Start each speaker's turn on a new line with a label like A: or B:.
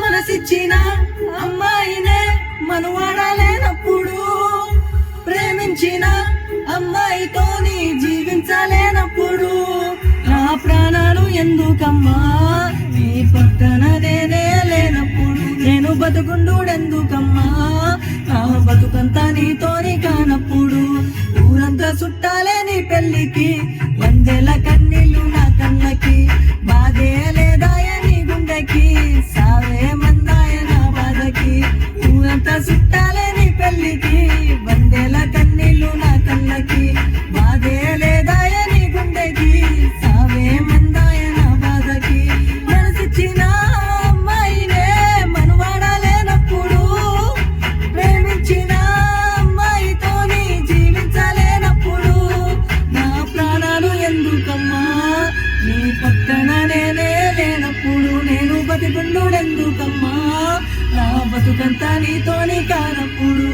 A: మనసిచ్చిన అమ్మాయినే మనువాడలేనప్పుడు, ప్రేమించిన అమ్మాయితోని జీవించలేనప్పుడు, నా ప్రాణాలు ఎందుకమ్మా నీ పక్కన నేనే లేనప్పుడు, నేను బతుకుండుడెందుకమ్మా నా బతుకంతా నీతోని కానప్పుడు, ఊరంతా చుట్టాలే నీ పెళ్ళికి, వందెల కన్నీళ్ళు నా కళ్ళకి, బాధే లేదాయ నీ గుండెకి, సావే మందాయ నా బాధకి, ఊరంతా చుట్టాలే నీ పెళ్ళికి, వందెల కన్నీళ్ళు నా కళ్ళకి, బాధే లేదాయ నీ గుండెకి, సావే మందాయ నా బాధకి. మనసిచ్చిన అమ్మాయినే మనువాడలేనప్పుడు, ప్రేమించిన అమ్మాయితోని జీవించలేనప్పుడు, నా ప్రాణాలు ఎందుకమ్మా నీ పక్కన నేనే లేనప్పుడు, నేను బతికుండుడెందుకమ్మా నా బతుకంతా నీతోని కానప్పుడు.